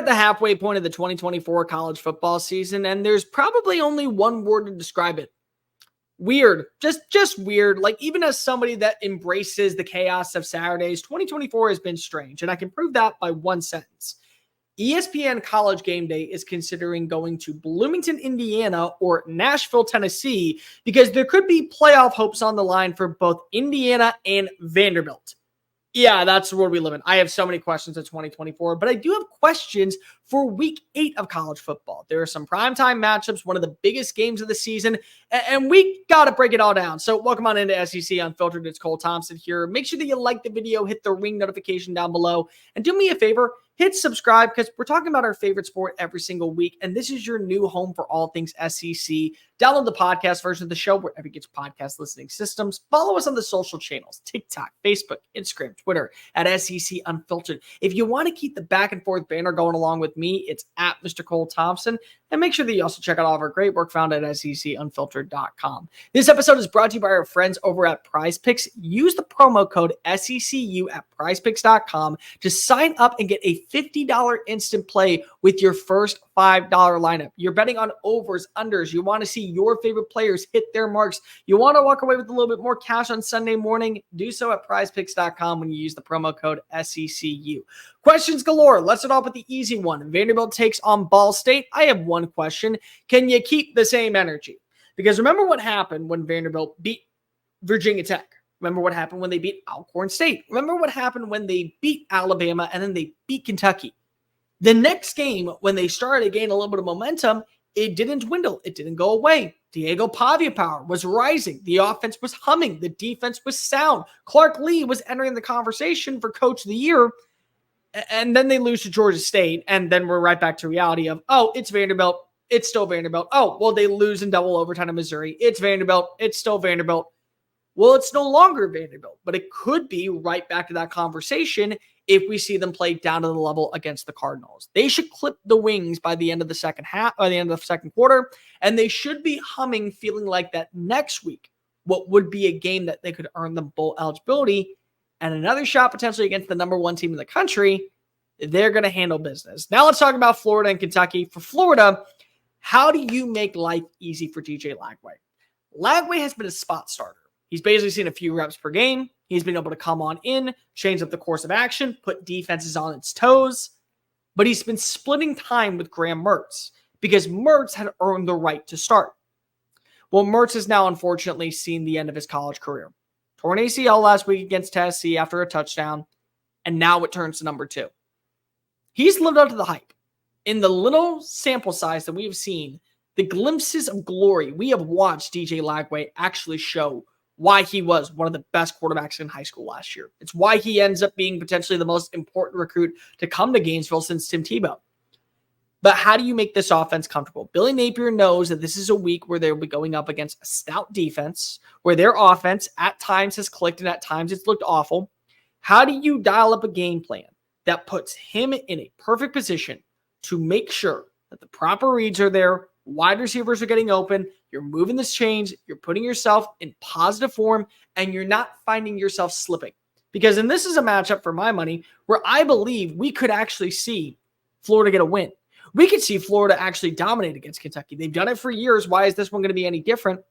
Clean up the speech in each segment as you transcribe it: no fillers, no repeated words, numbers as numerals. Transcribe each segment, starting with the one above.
at the halfway point of the 2024 college football season, and there's probably only one word to describe it. Weird. Just weird. Like, even as somebody that embraces the chaos of Saturdays, 2024 has been strange, and I can prove that by one sentence. ESPN College Game Day is considering going to Bloomington, Indiana, or Nashville, Tennessee, because there could be playoff hopes on the line for both Indiana and Vanderbilt. Yeah, that's the world we live in. I have so many questions at 2024, but I do have questions for week 8 of college football. There are some primetime matchups, one of the biggest games of the season, and we got to break it all down. So welcome on into SEC Unfiltered. It's Cole Thompson here. Make sure that you like the video, hit the ring notification down below, and do me a favor, hit subscribe, because we're talking about our favorite sport every single week, and this is your new home for all things SEC. Download the podcast version of the show wherever you get your podcast listening systems. Follow us on the social channels, TikTok, Facebook, Instagram, Twitter, at SEC Unfiltered. If you want to keep the back and forth banner going along with me, it's at Mr. Cole Thompson. And make sure that you also check out all of our great work found at SECUnfiltered.com. This episode is brought to you by our friends over at PrizePicks. Use the promo code SECU at PrizePicks.com to sign up and get a $50 instant play with your first $5 lineup. You're betting on overs, unders. You want to see your favorite players hit their marks. You want to walk away with a little bit more cash on Sunday morning. Do so at PrizePicks.com when you use the promo code SECU. Questions galore. Let's start off with the easy one. Vanderbilt takes on Ball State. I have one question. Can you keep the same energy? Because remember what happened when Vanderbilt beat Virginia Tech. Remember what happened when they beat Alcorn State. Remember what happened when they beat Alabama and then they beat Kentucky. The next game, when they started to gain a little bit of momentum, it didn't dwindle. It didn't go away. Diego Pavia power was rising. The offense was humming. The defense was sound. Clark Lee was entering the conversation for Coach of the Year. And then they lose to Georgia State. And then we're right back to reality of, oh, it's Vanderbilt. It's still Vanderbilt. Oh, well, they lose in double overtime to Missouri. It's Vanderbilt. It's still Vanderbilt. Well, it's no longer Vanderbilt, but it could be right back to that conversation if we see them play down to the level against the Cardinals. They should clip the wings by the end of the second half, or the end of the second quarter, and they should be humming, feeling like that next week, what would be a game that they could earn them bowl eligibility and another shot potentially against the number 1 team in the country. They're going to handle business. Now let's talk about Florida and Kentucky. For Florida, how do you make life easy for DJ Lagway? Lagway has been a spot starter. He's basically seen a few reps per game. He's been able to come on in, change up the course of action, put defenses on its toes. But he's been splitting time with Graham Mertz because Mertz had earned the right to start. Well, Mertz has now unfortunately seen the end of his college career. Torn ACL last week against Tennessee after a touchdown, and now it turns to number 2. He's lived up to the hype. In the little sample size that we have seen, the glimpses of glory we have watched DJ Lagway actually show why he was one of the best quarterbacks in high school last year. It's why he ends up being potentially the most important recruit to come to Gainesville since Tim Tebow. But how do you make this offense comfortable? Billy Napier knows that this is a week where they'll be going up against a stout defense, where their offense at times has clicked and at times it's looked awful. How do you dial up a game plan that puts him in a perfect position to make sure that the proper reads are there, wide receivers are getting open, you're moving this chains, you're putting yourself in positive form, and you're not finding yourself slipping? Because and this is a matchup for my money where I believe we could actually see Florida get a win. We could see Florida actually dominate against Kentucky. They've done it for years. Why is this one going to be any different?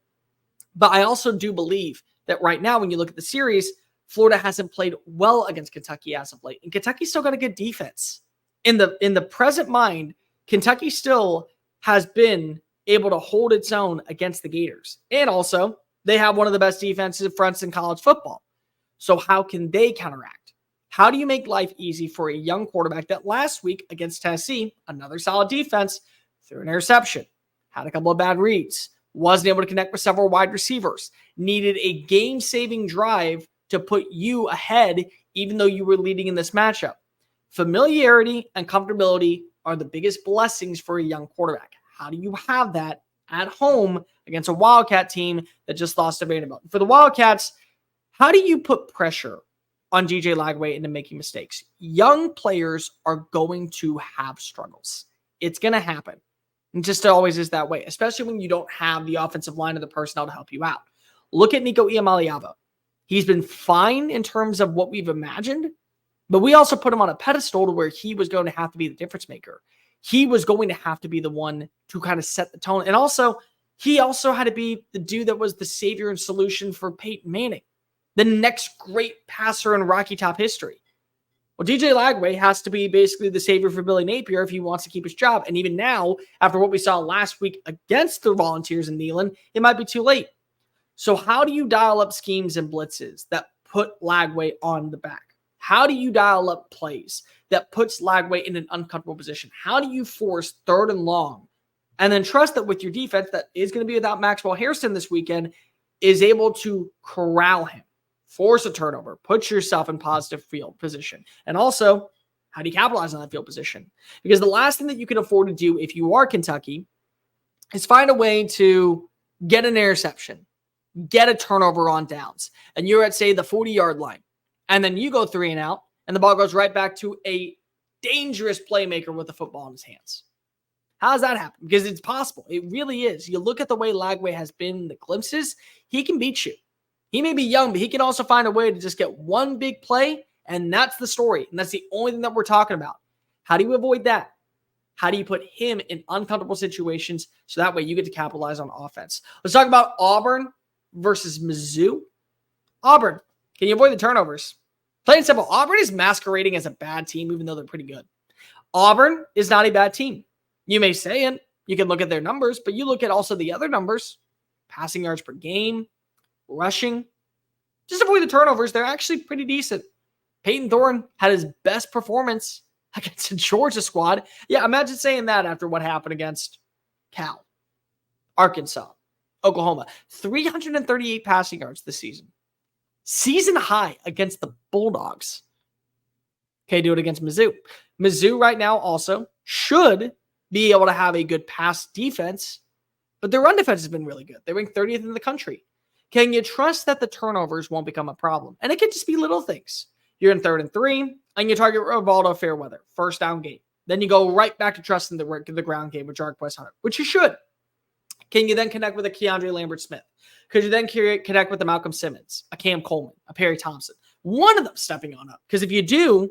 But I also do believe that right now, when you look at the series, Florida hasn't played well against Kentucky as of late. And Kentucky's still got a good defense. In the present mind, Kentucky still has been able to hold its own against the Gators. And also, they have one of the best defensive fronts in college football. So how can they counteract? How do you make life easy for a young quarterback that last week against Tennessee, another solid defense, threw an interception, had a couple of bad reads, wasn't able to connect with several wide receivers, needed a game-saving drive to put you ahead even though you were leading in this matchup? Familiarity and comfortability are the biggest blessings for a young quarterback. How do you have that at home against a Wildcat team that just lost to Vanderbilt? For the Wildcats, how do you put pressure on DJ Lagway into making mistakes? Young players are going to have struggles. It's going to happen. It just always is that way, especially when you don't have the offensive line or the personnel to help you out. Look at Nico Iamaleava. He's been fine in terms of what we've imagined, But we also put him on a pedestal to where he was going to have to be the difference maker. He was going to have to be the one to kind of set the tone. And also, he also had to be the dude that was the savior and solution for Peyton Manning, the next great passer in Rocky Top history. Well, DJ Lagway has to be basically the savior for Billy Napier if he wants to keep his job. And even now, after what we saw last week against the Volunteers in Neyland, it might be too late. So how do you dial up schemes and blitzes that put Lagway on the back? How do you dial up plays that puts Lagway in an uncomfortable position? How do you force 3rd and long and then trust that with your defense that is going to be without Maxwell Hairston this weekend is able to corral him? Force a turnover, put yourself in positive field position. And also, how do you capitalize on that field position? Because the last thing that you can afford to do if you are Kentucky is find a way to get an interception, get a turnover on downs, and you're at, say, the 40-yard line. And then you go 3 and out, and the ball goes right back to a dangerous playmaker with the football in his hands. How does that happen? Because it's possible. It really is. You look at the way Lagway has been in the glimpses, he can beat you. He may be young, but he can also find a way to just get one big play, and that's the story. And that's the only thing that we're talking about. How do you avoid that? How do you put him in uncomfortable situations so that way you get to capitalize on offense? Let's talk about Auburn versus Mizzou. Auburn, can you avoid the turnovers? Plain and simple, Auburn is masquerading as a bad team, even though they're pretty good. Auburn is not a bad team. You may say it. You can look at their numbers, but you look at also the other numbers. Passing yards per game, rushing. Just avoid the turnovers. They're actually pretty decent. Peyton Thorne had his best performance against the Georgia squad. Yeah, imagine saying that after what happened against Cal, Arkansas, Oklahoma. 338 passing yards this season. Season high against the Bulldogs. Okay, do it against Mizzou. Mizzou right now also should be able to have a good pass defense, but their run defense has been really good. They rank 30th in the country. Can you trust that the turnovers won't become a problem? And it could just be little things. You're in 3rd and 3, and you target Rivaldo Fairweather, 1st down game. Then you go right back to trusting the ground game with Jarquez Hunter, which you should. Can you then connect with a Keandre Lambert-Smith? Could you then connect with a Malcolm Simmons, a Cam Coleman, a Perry Thompson? One of them stepping on up. Because if you do,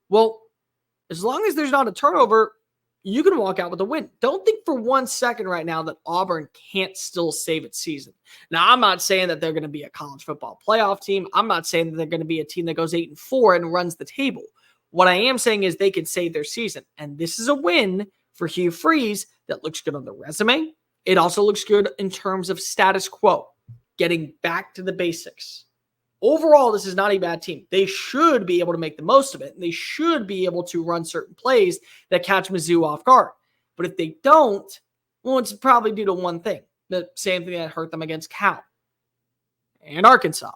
well, as long as there's not a turnover, you can walk out with a win. Don't think for 1 second right now that Auburn can't still save its season. Now, I'm not saying that they're going to be a college football playoff team. I'm not saying that they're going to be a team that goes 8-4 and runs the table. What I am saying is they can save their season. And this is a win for Hugh Freeze that looks good on the resume. It also looks good in terms of status quo, getting back to the basics. Overall, this is not a bad team. They should be able to make the most of it. And they should be able to run certain plays that catch Mizzou off guard. But if they don't, well, it's probably due to one thing. The same thing that hurt them against Cal and Arkansas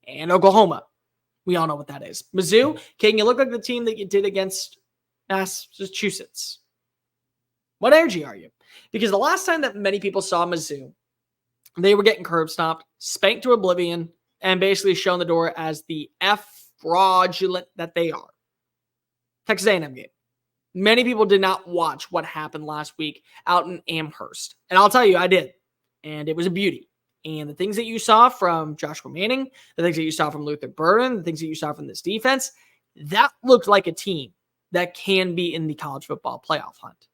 and Oklahoma. We all know what that is. Mizzou, can you look like the team that you did against Massachusetts? What energy are you? Because the last time that many people saw Mizzou, they were getting curb stomped, spanked to oblivion, and basically shown the door as the fraudulent that they are. Texas A&M game. Many people did not watch what happened last week out in Amherst. And I'll tell you, I did. And it was a beauty. And the things that you saw from Joshua Manning, the things that you saw from Luther Burden, the things that you saw from this defense, that looked like a team that can be in the college football playoff hunt.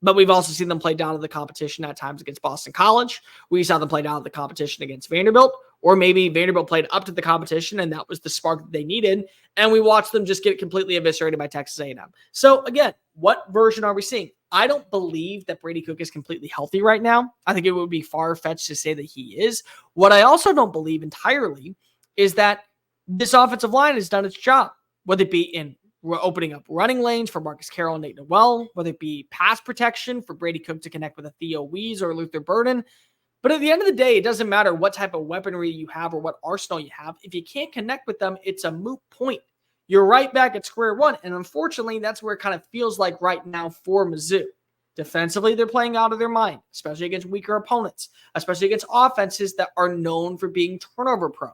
But we've also seen them play down to the competition at times against Boston College. We saw them play down to the competition against Vanderbilt. Or maybe Vanderbilt played up to the competition and that was the spark that they needed. And we watched them just get completely eviscerated by Texas A&M. So again, what version are we seeing? I don't believe that Brady Cook is completely healthy right now. I think it would be far-fetched to say that he is. What I also don't believe entirely is that this offensive line has done its job, whether it be in opening up running lanes for Marcus Carroll and Nate Noel, whether it be pass protection for Brady Cook to connect with a Theo Wees or Luther Burden. But at the end of the day, it doesn't matter what type of weaponry you have or what arsenal you have. If you can't connect with them, it's a moot point. You're right back at square one. And unfortunately, that's where it kind of feels like right now for Mizzou. Defensively, they're playing out of their mind, especially against weaker opponents, especially against offenses that are known for being turnover prone.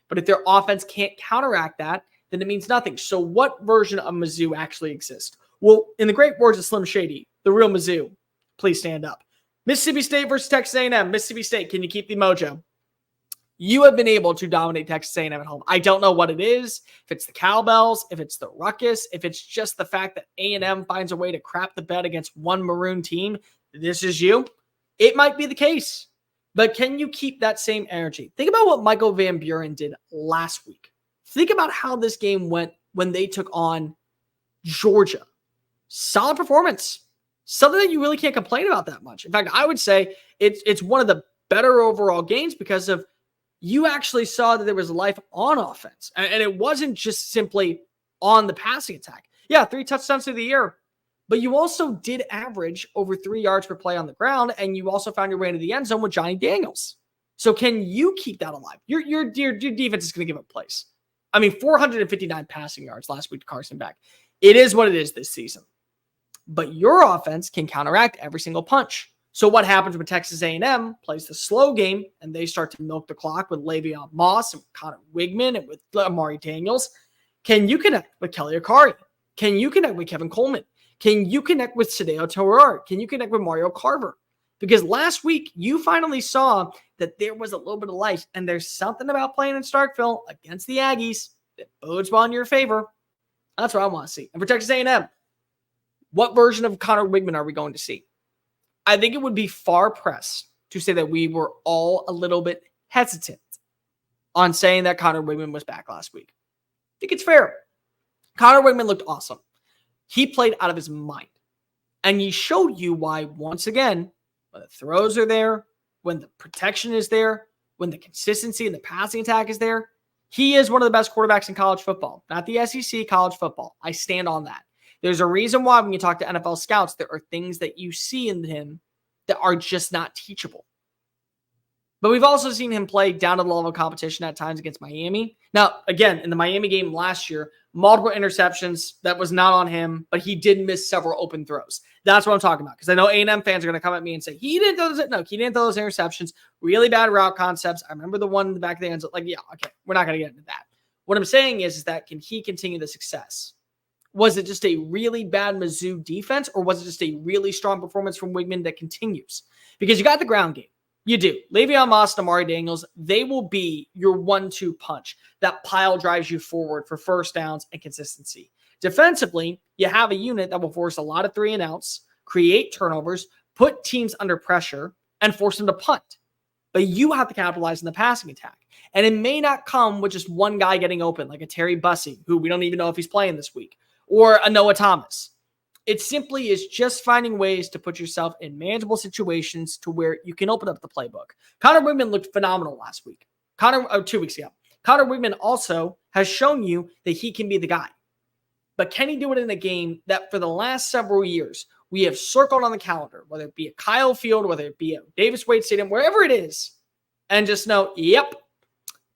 But if their offense can't counteract that, then it means nothing. So what version of Mizzou actually exists? Well, in the great words of Slim Shady, the real Mizzou, please stand up. Mississippi State versus Texas A&M. Mississippi State, can you keep the mojo? you have been able to dominate Texas A&M at home. I don't know what it is, if it's the cowbells, if it's the ruckus, if it's just the fact that A&M finds a way to crap the bed against one maroon team. This is you. It might be the case, but can you keep that same energy? Think about what Michael Van Buren did last week. Think about how this game went when they took on Georgia. Solid performance. Something that you really can't complain about that much. In fact, I would say it's one of the better overall games because of you actually saw that there was life on offense. And it wasn't just simply on the passing attack. Yeah, 3 touchdowns through the year. But you also did average over 3 yards per play on the ground, and you also found your way into the end zone with Johnny Daniels. So can you keep that alive? Your defense is going to give up plays. I mean, 459 passing yards last week to Carson Beck. It is what it is this season. But your offense can counteract every single punch. So what happens when Texas A&M plays the slow game and they start to milk the clock with Le'Veon Moss and Connor Weigman and with Amari Daniels? Can you connect with Kelly Akari? Can you connect with Kevin Coleman? Can you connect with Sadeo Terrar? Can you connect with Mario Carver? Because last week, you finally saw that there was a little bit of life, and there's something about playing in Starkville against the Aggies that bodes well in your favor. That's what I want to see. And for Texas A&M, what version of Connor Weigman are we going to see? I think it would be far pressed to say that we were all a little bit hesitant on saying that Connor Weigman was back last week. I think it's fair. Connor Weigman looked awesome. He played out of his mind. And he showed you why, once again, when the throws are there, when the protection is there, when the consistency and the passing attack is there, he is one of the best quarterbacks in college football. Not the SEC, college football. I stand on that. There's a reason why when you talk to NFL scouts, there are things that you see in him that are just not teachable. But we've also seen him play down to the level of competition at times against Miami. Now, again, in the Miami game last year, multiple interceptions. That was not on him, but he did miss several open throws. That's what I'm talking about. Because I know A&M fans are going to come at me and say, he didn't throw those. No, he didn't throw those interceptions. Really bad route concepts. I remember the one in the back of the end zone. Like, yeah, okay, we're not going to get into that. What I'm saying is that can he continue the success? Was it just a really bad Mizzou defense, or was it just a really strong performance from Weigman that continues? Because you got the ground game. You do. Le'Veon Moss and Amari Daniels, they will be your 1-2 punch. That pile drives you forward for first downs and consistency. Defensively, you have a unit that will force a lot of 3 and outs, create turnovers, put teams under pressure, and force them to punt. But you have to capitalize on the passing attack. And it may not come with just one guy getting open, like a Terry Bussey, who we don't even know if he's playing this week, or a Noah Thomas. It simply is just finding ways to put yourself in manageable situations to where you can open up the playbook. Connor Weigman looked phenomenal last week. 2 weeks ago. Connor Weigman also has shown you that he can be the guy. But can he do it in a game that for the last several years we have circled on the calendar, whether it be at Kyle Field, whether it be at Davis Wade Stadium, wherever it is, and just know, yep,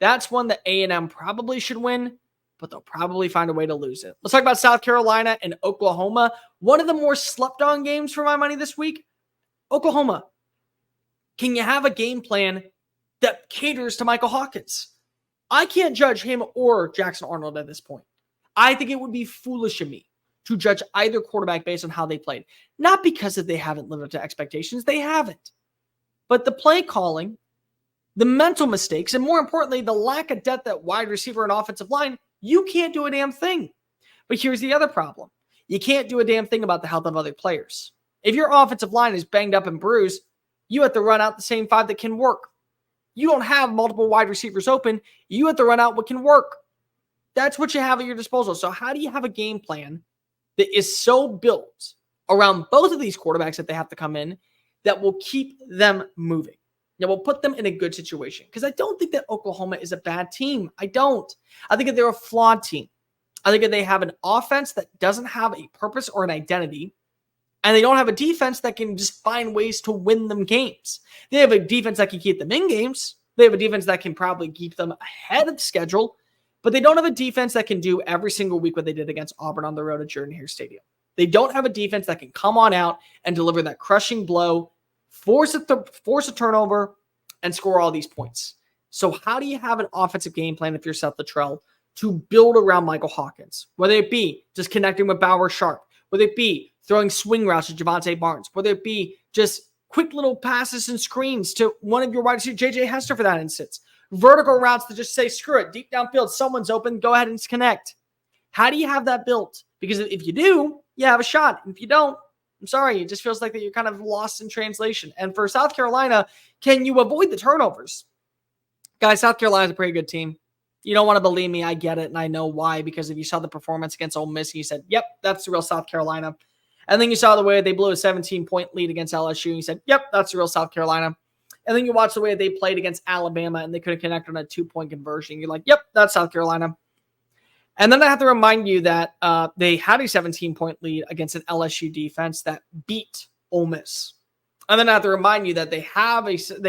that's one that A&M probably should win, but they'll probably find a way to lose it. Let's talk about South Carolina and Oklahoma. One of the more slept-on games for my money this week. Oklahoma. Can you have a game plan that caters to Michael Hawkins? I can't judge him or Jackson Arnold at this point. I think it would be foolish of me to judge either quarterback based on how they played. Not because they haven't lived up to expectations. They haven't. But the play calling, the mental mistakes, and more importantly, the lack of depth at wide receiver and offensive line, you can't do a damn thing. But here's the other problem. You can't do a damn thing about the health of other players. If your offensive line is banged up and bruised, you have to run out the same 5 that can work. You don't have multiple wide receivers open. You have to run out what can work. That's what you have at your disposal. So how do you have a game plan that is so built around both of these quarterbacks that they have to come in that will keep them moving? That will put them in a good situation. Because I don't think that Oklahoma is a bad team. I don't. I think that they're a flawed team. I think that they have an offense that doesn't have a purpose or an identity. And they don't have a defense that can just find ways to win them games. They have a defense that can keep them in games. They have a defense that can probably keep them ahead of schedule. But they don't have a defense that can do every single week what they did against Auburn on the road at Jordan-Hare Stadium. They don't have a defense that can come on out and deliver that crushing blow, force a turnover, and score all these points. So how do you have an offensive game plan if you're Seth Luttrell to build around Michael Hawkins? Whether it be just connecting with Bauer Sharp, whether it be throwing swing routes to Javonte Barnes, whether it be just quick little passes and screens to one of your wide receivers, J.J. Hester for that instance. vertical routes to just say, screw it, deep downfield, someone's open, go ahead and connect. How do you have that built? Because if you do, you have a shot. If you don't, I'm sorry, it just feels like that you're kind of lost in translation. And for South Carolina, can you avoid the turnovers? Guys, South Carolina's a pretty good team. You don't want to believe me. I get it, and I know why, because if you saw the performance against Ole Miss, you said, yep, that's the real South Carolina. And then you saw the way they blew a 17-point lead against LSU, and you said, yep, that's the real South Carolina. And then you watch the way they played against Alabama, and they couldn't connect on a 2-point conversion. You're like, yep, that's South Carolina. And then I have to remind you that they had a 17-point lead against an LSU defense that beat Ole Miss. And then I have to remind you that they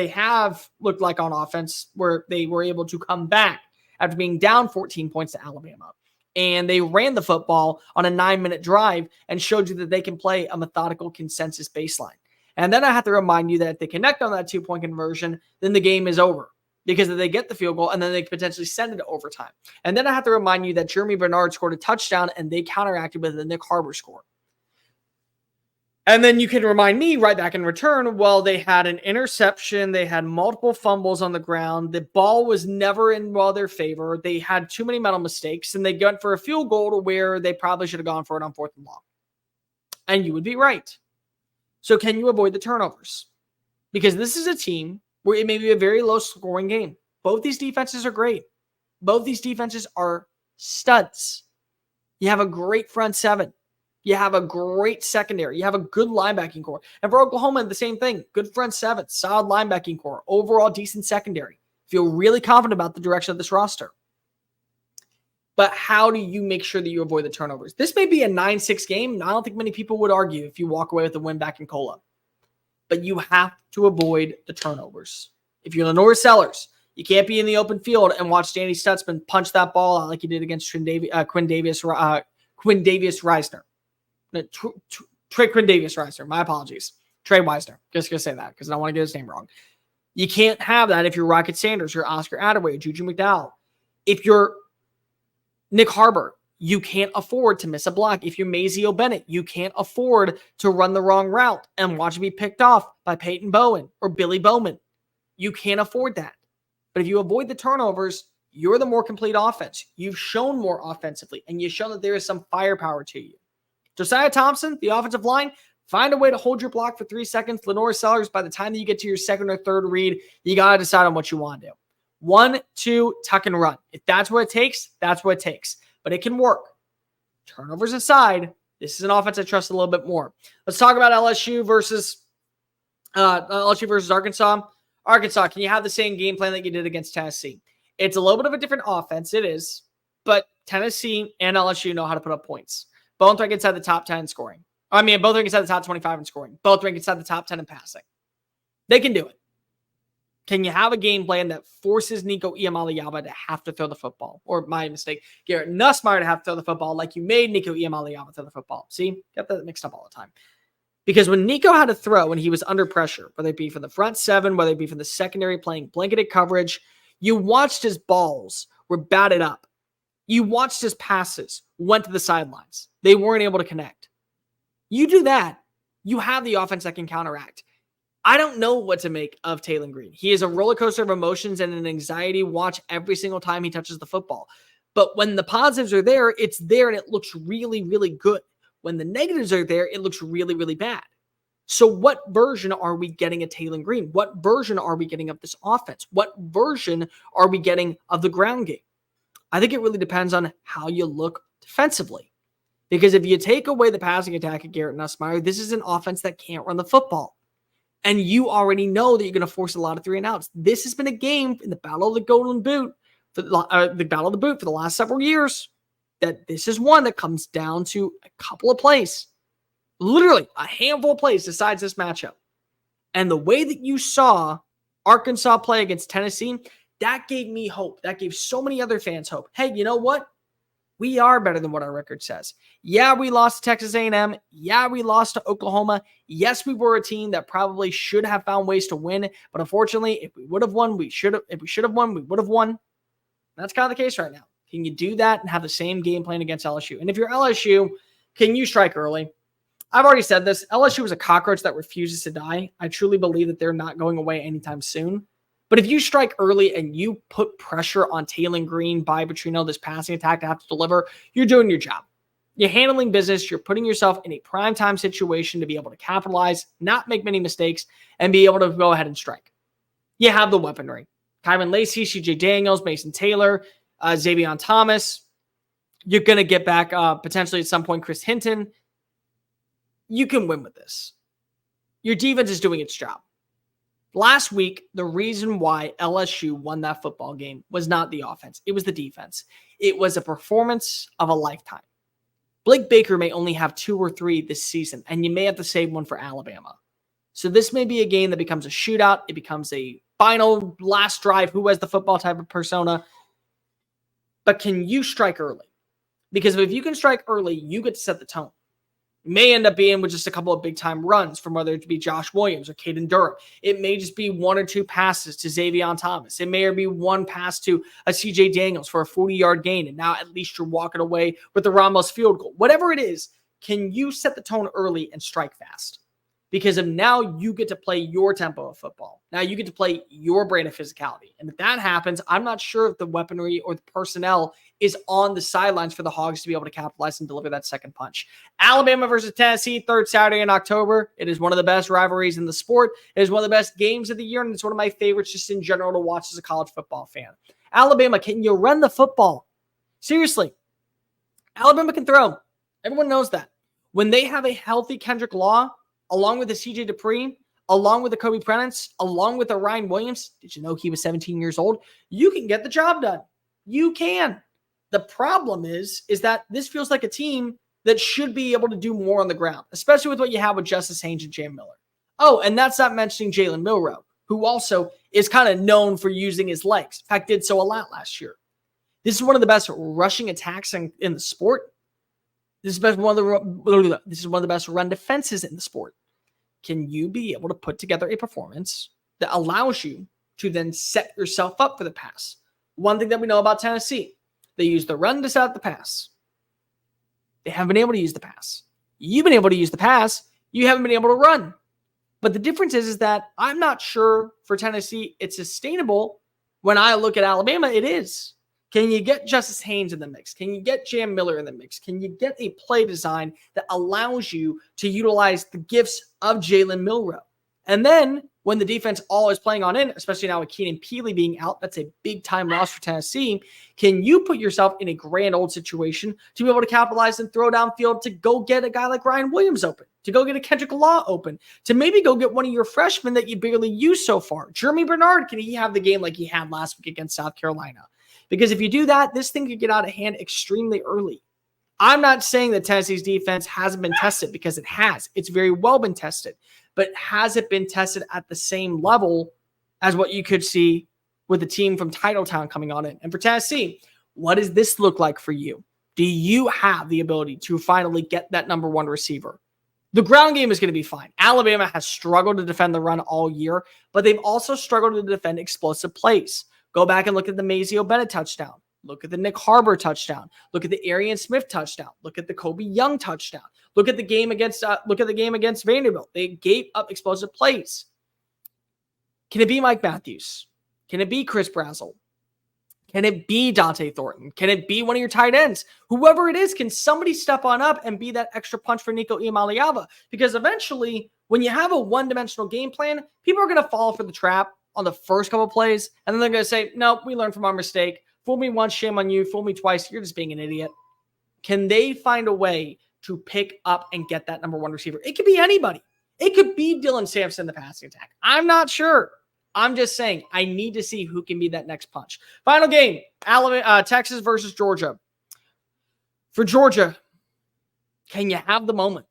have looked like on offense where they were able to come back after being down 14 points to Alabama. And they ran the football on a 9-minute drive and showed you that they can play a methodical consensus baseline. And then I have to remind you that if they connect on that 2-point conversion, then the game is over. Because if they get the field goal and then they potentially send it to overtime. And then I have to remind you that Jeremy Bernard scored a touchdown and they counteracted with a Nick Harbor score. And then you can remind me right back in return, well, they had an interception. They had multiple fumbles on the ground. The ball was never in their favor. They had too many mental mistakes, and they got for a field goal to where they probably should have gone for it on 4th and long. And you would be right. So can you avoid the turnovers? Because this is a team where it may be a very low-scoring game. Both these defenses are great. Both these defenses are studs. You have a great front seven. You have a great secondary. You have a good linebacking core. And for Oklahoma, the same thing. Good front seven, solid linebacking core, overall decent secondary. Feel really confident about the direction of this roster. But how do you make sure that you avoid the turnovers? This may be a 9-6 game. I don't think many people would argue if you walk away with a win back in Cola. But you have to avoid the turnovers. If you're Lenore Sellers, you can't be in the open field and watch Danny Stutzman punch that ball out like he did against Quindavious Reisner. Trey Quindavious Reisner. My apologies. Trey Weisner. Just going to say that because I don't want to get his name wrong. You can't have that if you're Rocket Sanders, you're Oscar Attaway, Juju McDowell. If you're Nick Harbor, you can't afford to miss a block. If you're Mazio Bennett, you can't afford to run the wrong route and watch it be picked off by Peyton Bowen or Billy Bowman. You can't afford that. But if you avoid the turnovers, you're the more complete offense. You've shown more offensively, and you've shown that there is some firepower to you. Josiah Thompson, the offensive line, find a way to hold your block for 3 seconds. Lenore Sellers, by the time that you get to your second or third read, you got to decide on what you want to do. 1, 2, tuck and run. If that's what it takes, that's what it takes. But it can work. Turnovers aside, this is an offense I trust a little bit more. Let's talk about LSU versus Arkansas. Arkansas, can you have the same game plan that you did against Tennessee? It's a little bit of a different offense. It is. But Tennessee and LSU know how to put up points. Both rank inside the top 10 in scoring. Both rank inside the top 25 in scoring. Both rank inside the top 10 in passing. They can do it. Can you have a game plan that forces Nico Iamaleava to have to throw the football? Or my mistake, Garrett Nussmeier to have to throw the football like you made Nico Iamaleava throw the football. See? Get that mixed up all the time. Because when Nico had to throw when he was under pressure, whether it be from the front seven, whether it be from the secondary playing blanketed coverage, you watched his balls were batted up. You watched his passes went to the sidelines. They weren't able to connect. You do that, you have the offense that can counteract. I don't know what to make of Taylor Green. He is a roller coaster of emotions and an anxiety watch every single time he touches the football. But when the positives are there, it's there and it looks really, really good. When the negatives are there, it looks really, really bad. So what version are we getting of Taylor Green? What version are we getting of this offense? What version are we getting of the ground game? I think it really depends on how you look defensively. Because if you take away the passing attack of Garrett Nussmeier, this is an offense that can't run the football. And you already know that you're going to force a lot of 3 and outs. This has been a game in the Battle of the Golden Boot, for the Battle of the Boot for the last several years, that this is one that comes down to a couple of plays. Literally a handful of plays decides this matchup. And the way that you saw Arkansas play against Tennessee, that gave me hope. That gave so many other fans hope. Hey, you know what? We are better than what our record says. Yeah, we lost to Texas A&M. Yeah, we lost to Oklahoma. Yes, we were a team that probably should have found ways to win. But unfortunately, if we would have won, we should have. If we should have won, we would have won. That's kind of the case right now. Can you do that and have the same game plan against LSU? And if you're LSU, can you strike early? I've already said this. LSU is a cockroach that refuses to die. I truly believe that they're not going away anytime soon. But if you strike early and you put pressure on Taylor Green by Petrino, this passing attack to have to deliver, you're doing your job. You're handling business. You're putting yourself in a primetime situation to be able to capitalize, not make many mistakes, and be able to go ahead and strike. You have the weaponry. Kyron Lacey, CJ Daniels, Mason Taylor, Xavier Thomas. You're going to get back potentially at some point Chris Hinton. You can win with this. Your defense is doing its job. Last week, the reason why LSU won that football game was not the offense. It was the defense. It was a performance of a lifetime. Blake Baker may only have 2 or 3 this season, and you may have to save one for Alabama. So this may be a game that becomes a shootout. It becomes a final last drive. Who has the football type of persona? But can you strike early? Because if you can strike early, you get to set the tone. It may end up being with just a couple of big-time runs from whether it be Josh Williams or Caden Durham. It may just be 1 or 2 passes to Xavier Thomas. It may be 1 pass to a CJ Daniels for a 40-yard gain, and now at least you're walking away with the Ramos field goal. Whatever it is, can you set the tone early and strike fast? Because of now you get to play your tempo of football. Now you get to play your brand of physicality. And if that happens, I'm not sure if the weaponry or the personnel is on the sidelines for the Hogs to be able to capitalize and deliver that second punch. Alabama versus Tennessee, 3rd Saturday in October. It is one of the best rivalries in the sport. It is one of the best games of the year, and it's one of my favorites just in general to watch as a college football fan. Alabama, can you run the football? Seriously. Alabama can throw. Everyone knows that. When they have a healthy Kendrick Law, along with the CJ Dupree, along with the Kobe Prentice, along with the Ryan Williams, did you know he was 17 years old? You can get the job done. You can. The problem is that this feels like a team that should be able to do more on the ground, especially with what you have with Justice Haynes and Jam Miller. Oh, and that's not mentioning Jalen Milroe, who also is kind of known for using his legs. In fact, did so a lot last year. This is one of the best rushing attacks in the sport. This is one of the best run defenses in the sport. Can you be able to put together a performance that allows you to then set yourself up for the pass? One thing that we know about Tennessee, they use the run to set up the pass. They haven't been able to use the pass. You've been able to use the pass. You haven't been able to run. But the difference is that I'm not sure for Tennessee it's sustainable. When I look at Alabama, it is. Can you get Justice Haynes in the mix? Can you get Jam Miller in the mix? Can you get a play design that allows you to utilize the gifts of Jalen Milroe? And then when the defense all is playing on in, especially now with Keenan Peely being out, that's a big-time loss for Tennessee. Can you put yourself in a grand old situation to be able to capitalize and throw downfield to go get a guy like Ryan Williams open, to go get a Kendrick Law open, to maybe go get one of your freshmen that you barely used so far? Jeremy Bernard, can he have the game like he had last week against South Carolina? Because if you do that, this thing could get out of hand extremely early. I'm not saying that Tennessee's defense hasn't been tested, because it has. It's very well been tested. But has it been tested at the same level as what you could see with the team from Titletown coming on in? And for Tennessee, what does this look like for you? Do you have the ability to finally get that number 1 receiver? The ground game is going to be fine. Alabama has struggled to defend the run all year, but they've also struggled to defend explosive plays. Go back and look at the Mazeo Bennett touchdown. Look at the Nick Harbor touchdown. Look at the Arian Smith touchdown. Look at the Kobe Young touchdown. Look at the game against Vanderbilt. They gave up explosive plays. Can it be Mike Matthews? Can it be Chris Brazzell? Can it be Dante Thornton? Can it be one of your tight ends? Whoever it is, can somebody step on up and be that extra punch for Nico Iamaleava? Because eventually, when you have a one-dimensional game plan, people are going to fall for the trap on the first couple of plays, and then they're going to say, no, we learned from our mistake. Fool me once, shame on you. Fool me twice, you're just being an idiot. Can they find a way to pick up and get that number 1 receiver? It could be anybody. It could be Dylan Sampson, the passing attack. I'm not sure. I'm just saying I need to see who can be that next punch. Final game, Texas versus Georgia. For Georgia, can you have the moment?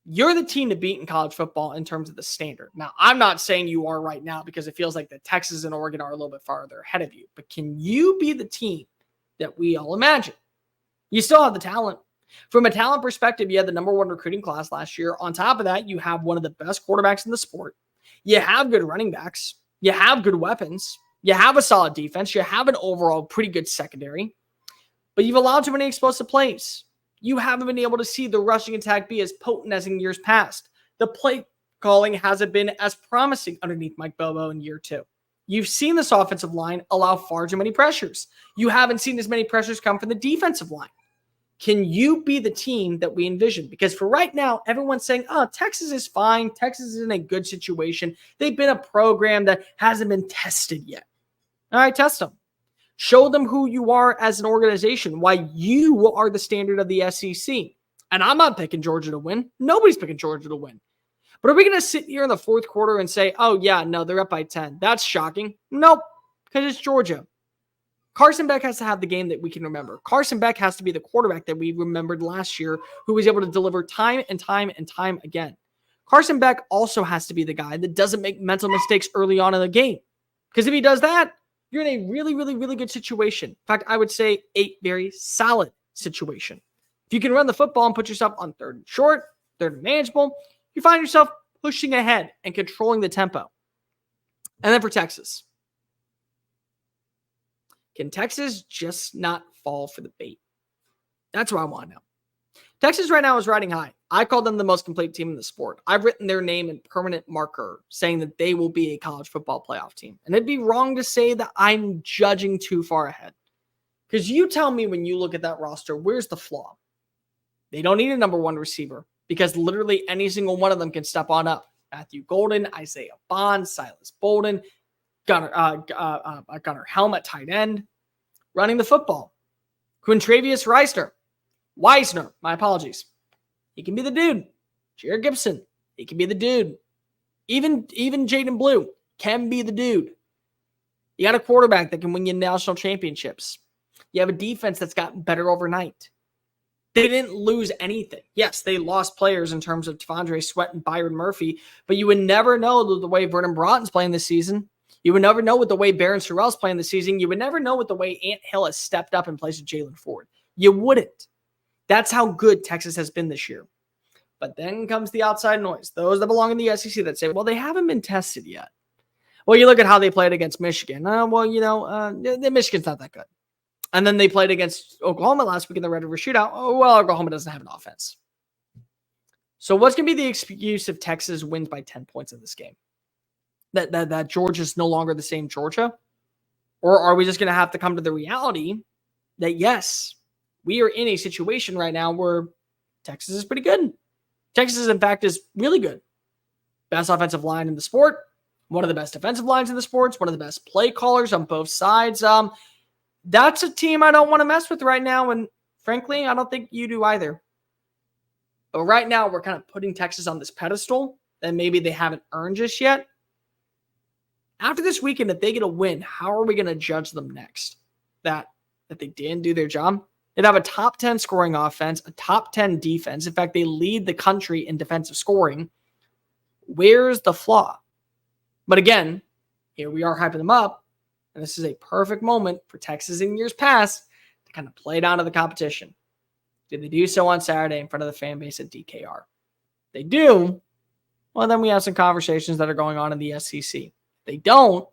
You're the team to beat in college football in terms of the standard. Now, I'm not saying you are right now, because it feels like that Texas and Oregon are a little bit farther ahead of you. But can you be the team that we all imagine? You still have the talent. From a talent perspective, you had the number 1 recruiting class last year. On top of that, you have one of the best quarterbacks in the sport. You have good running backs. You have good weapons. You have a solid defense. You have an overall pretty good secondary. But you've allowed too many explosive plays. You haven't been able to see the rushing attack be as potent as in years past. The play calling hasn't been as promising underneath Mike Bobo in year 2. You've seen this offensive line allow far too many pressures. You haven't seen as many pressures come from the defensive line. Can you be the team that we envision? Because for right now, everyone's saying, oh, Texas is fine. Texas is in a good situation. They've been a program that hasn't been tested yet. All right, test them. Show them who you are as an organization, why you are the standard of the SEC. And I'm not picking Georgia to win. Nobody's picking Georgia to win. But are we going to sit here in the fourth quarter and say, oh, yeah, no, they're up by 10? That's shocking. Nope, because it's Georgia. Carson Beck has to have the game that we can remember. Carson Beck has to be the quarterback that we remembered last year who was able to deliver time and time and time again. Carson Beck also has to be the guy that doesn't make mental mistakes early on in the game. Because if he does that, you're in a really, really, really good situation. In fact, I would say a very solid situation. If you can run the football and put yourself on third and short, third and manageable, you find yourself pushing ahead and controlling the tempo. And then for Texas, can Texas just not fall for the bait? That's what I want to know. Texas right now is riding high. I call them the most complete team in the sport. I've written their name in permanent marker saying that they will be a college football playoff team. And it'd be wrong to say that I'm judging too far ahead. Because you tell me when you look at that roster, where's the flaw? They don't need a number one receiver because literally any single one of them can step on up. Matthew Golden, Isaiah Bond, Silas Bolden, Gunnar Helm at tight end, running the football. Quintravius Wisner, my apologies. He can be the dude. Jared Gibson, he can be the dude. Even Jaden Blue can be the dude. You got a quarterback that can win you national championships. You have a defense that's gotten better overnight. They didn't lose anything. Yes, they lost players in terms of T'Vondre Sweat and Byron Murphy, but you would never know the way Vernon Broughton's playing this season. You would never know with the way Barron Sorrell's playing this season. You would never know with the way Ant Hill has stepped up in place of Jalen Ford. You wouldn't. That's how good Texas has been this year. But then comes the outside noise. Those that belong in the SEC that say, well, they haven't been tested yet. Well, you look at how they played against Michigan. Michigan's not that good. And then they played against Oklahoma last week in the Red River Shootout. Oh, well, Oklahoma doesn't have an offense. So what's going to be the excuse if Texas wins by 10 points in this game? That Georgia's no longer the same Georgia? Or are we just going to have to come to the reality that, yes, we are in a situation right now where Texas is pretty good. Texas, in fact, is really good. Best offensive line in the sport. One of the best defensive lines in the sports. One of the best play callers on both sides. That's a team I don't want to mess with right now. And frankly, I don't think you do either. But right now, we're kind of putting Texas on this pedestal that maybe they haven't earned just yet. After this weekend, if they get a win, how are we going to judge them next? That they didn't do their job? They'd have a top 10 scoring offense, a top 10 defense. In fact, they lead the country in defensive scoring. Where's the flaw? But again, here we are hyping them up. And this is a perfect moment for Texas in years past to kind of play down to the competition. Did they do so on Saturday in front of the fan base at DKR? They do. Well, then we have some conversations that are going on in the SEC. If they don't,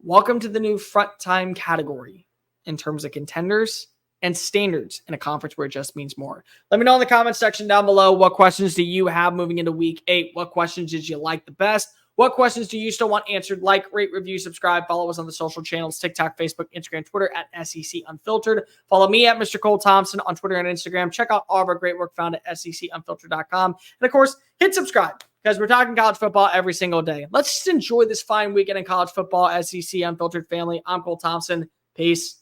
welcome to the new front time category in terms of contenders and standards in a conference where it just means more. Let me know in the comments section down below, what questions do you have moving into week 8? What questions did you like the best? What questions do you still want answered? Like, rate, review, subscribe. Follow us on the social channels, TikTok, Facebook, Instagram, Twitter at SEC Unfiltered. Follow me at Mr. Cole Thompson on Twitter and Instagram. Check out all of our great work found at secunfiltered.com. And of course, hit subscribe because we're talking college football every single day. Let's just enjoy this fine weekend in college football, SEC Unfiltered family. I'm Cole Thompson. Peace.